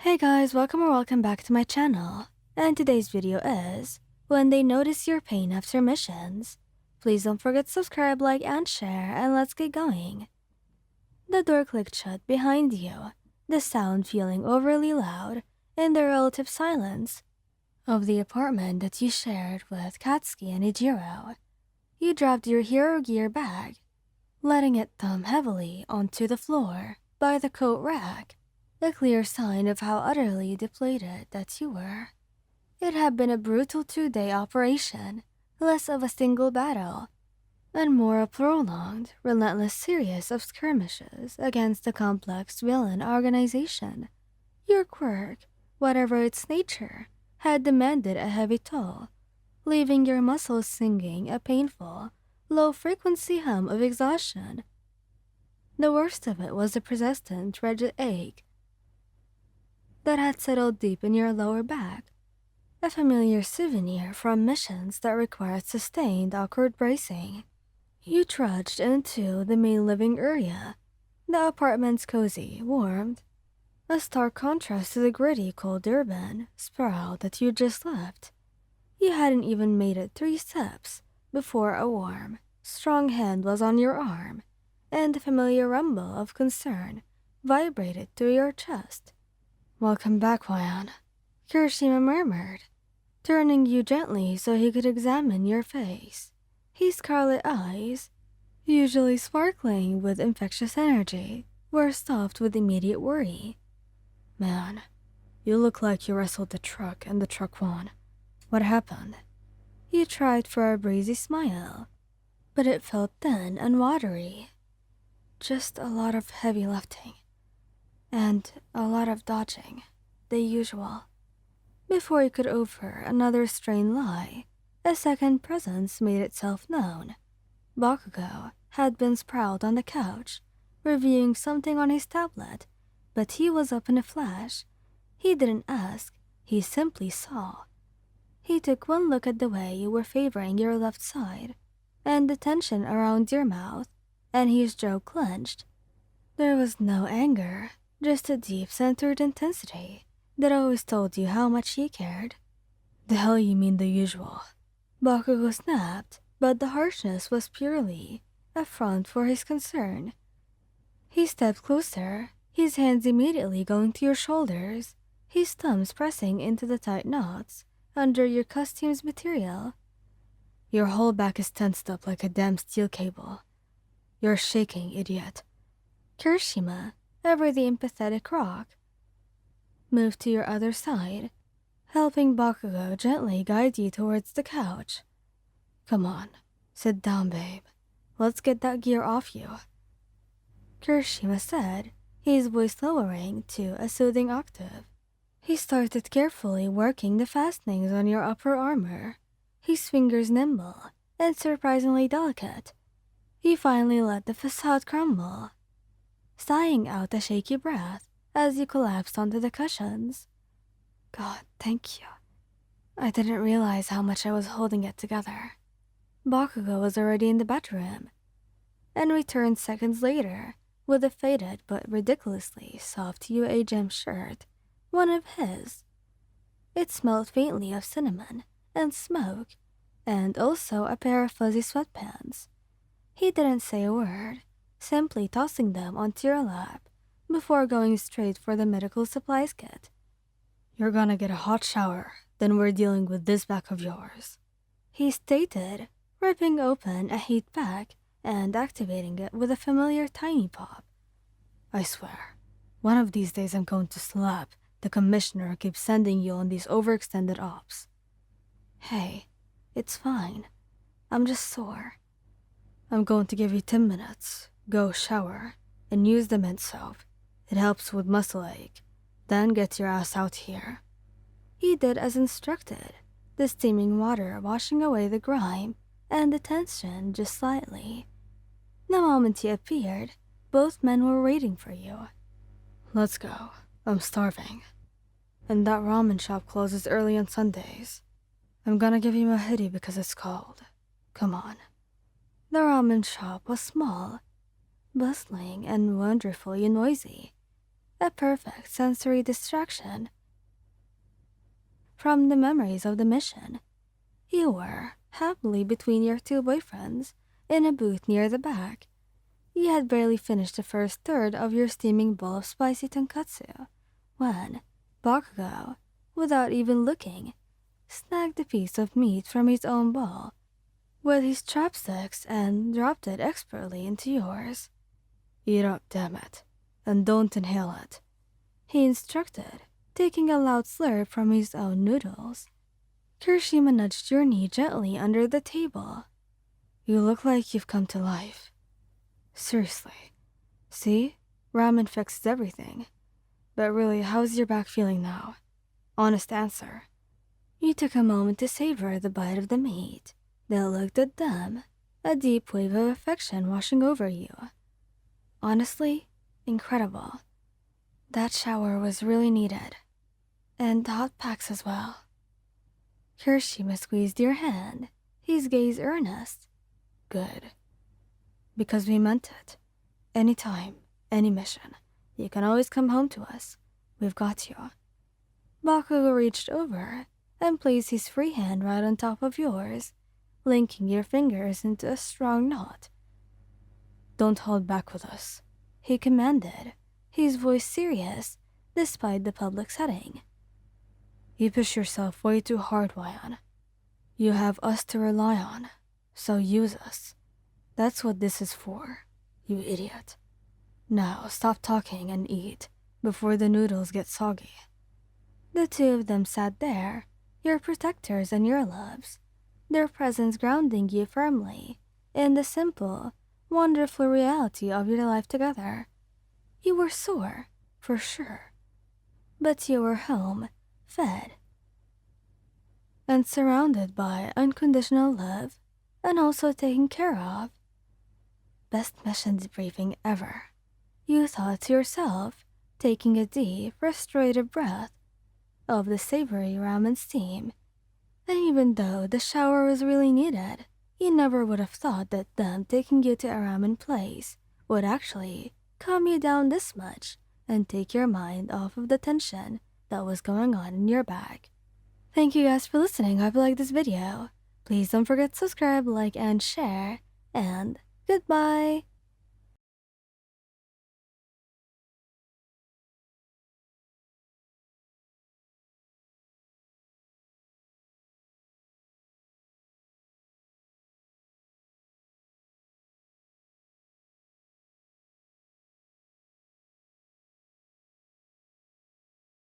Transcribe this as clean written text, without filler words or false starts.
Hey guys, welcome back to my channel. And today's video is when they notice your pain after missions. Please don't forget to subscribe, like, and share, and let's get going. The door clicked shut behind you, the sound feeling overly loud in the relative silence of the apartment that you shared with Katsuki and Ijiro. You dropped your hero gear bag, letting it thump heavily onto the floor by the coat rack. A clear sign of how utterly depleted that you were. It had been a brutal 2-day operation, less of a single battle, and more a prolonged, relentless series of skirmishes against a complex villain organization. Your quirk, whatever its nature, had demanded a heavy toll, leaving your muscles singing a painful, low-frequency hum of exhaustion. The worst of it was the persistent, rigid ache that had settled deep in your lower back, a familiar souvenir from missions that required sustained, awkward bracing. You trudged into the main living area, the apartment's cozy warmth, a stark contrast to the gritty, cold urban sprawl that you just left. You hadn't even made it 3 steps before a warm, strong hand was on your arm, and the familiar rumble of concern vibrated through your chest. "Welcome back, Ryan," Kirishima murmured, turning you gently so he could examine your face. His scarlet eyes, usually sparkling with infectious energy, were stuffed with immediate worry. "Man, you look like you wrestled the truck and the truck won. What happened?" You tried for a breezy smile, but it felt thin and watery. "Just a lot of heavy lifting. And a lot of dodging, the usual." Before he could offer another strained lie, a second presence made itself known. Bakugo had been sprawled on the couch, reviewing something on his tablet, but he was up in a flash. He didn't ask, he simply saw. He took one look at the way you were favoring your left side, and the tension around your mouth, and his jaw clenched. There was no anger, just a deep, centered intensity that always told you how much he cared. "The hell you mean the usual?" Bakugo snapped, but the harshness was purely a front for his concern. He stepped closer, his hands immediately going to your shoulders, his thumbs pressing into the tight knots under your costume's material. "Your whole back is tensed up like a damn steel cable. You're shaking, idiot." Kirishima, ever the empathetic rock, moved to your other side, helping Bakugo gently guide you towards the couch. "Come on, sit down, babe. Let's get that gear off you," Kirishima said, his voice lowering to a soothing octave. He started carefully working the fastenings on your upper armor, his fingers nimble and surprisingly delicate. He finally let the facade crumble, sighing out a shaky breath as you collapsed onto the cushions. "God, thank you. I didn't realize how much I was holding it together." Bakugo was already in the bedroom, and returned seconds later with a faded but ridiculously soft UA gem shirt, one of his. It smelled faintly of cinnamon and smoke, and also a pair of fuzzy sweatpants. He didn't say a word, simply tossing them onto your lap before going straight for the medical supplies kit. "You're gonna get a hot shower, then we're dealing with this back of yours," he stated, ripping open a heat pack and activating it with a familiar tiny pop. "I swear, one of these days I'm going to slap the commissioner who keeps sending you on these overextended ops." "Hey, it's fine. I'm just sore." "I'm going to give you 10 minutes. Go shower and use the mint soap. It helps with muscle ache. Then get your ass out here." He did as instructed, the steaming water washing away the grime and the tension just slightly. The moment he appeared, both men were waiting for you. "Let's go. I'm starving. And that ramen shop closes early on Sundays. I'm gonna give you a hoodie because it's cold. Come on." The ramen shop was small, bustling, and wonderfully noisy. a perfect sensory distraction from the memories of the mission. You were happily between your two boyfriends in a booth near the back. You had barely finished the first third of your steaming bowl of spicy tonkatsu when Bakugo, without even looking, snagged a piece of meat from his own bowl with his chopsticks and dropped it expertly into yours. "Eat up, damn it, and don't inhale it," he instructed, taking a loud slurp from his own noodles. Kirishima nudged your knee gently under the table. "You look like you've come to life. Seriously. See? Ramen fixes everything. But really, how's your back feeling now? Honest answer." You took a moment to savor the bite of the meat, then looked at them, a deep wave of affection washing over you. "Honestly, incredible. That shower was really needed. And the hot packs as well." Kirishima squeezed your hand, his gaze earnest. "Good. Because we meant it. Anytime, any mission. You can always come home to us. We've got you." Bakugo reached over and placed his free hand right on top of yours, linking your fingers into a strong knot. "Don't hold back with us," he commanded, his voice serious despite the public setting. "You push yourself way too hard, Wayan. You have us to rely on, so use us. That's what this is for, you idiot. Now stop talking and eat before the noodles get soggy." The two of them sat there, your protectors and your loves, their presence grounding you firmly in the simple, wonderful reality of your life together. You were sore, for sure, but you were home, fed, and surrounded by unconditional love, and also taken care of. Best mission debriefing ever, you thought to yourself, taking a deep, restorative breath of the savory ramen steam. And even though the shower was really needed, you never would have thought that them taking you to a ramen place would actually calm you down this much and take your mind off of the tension that was going on in your back. Thank you guys for listening. I hope you liked this video. Please don't forget to subscribe, like, and share. And goodbye!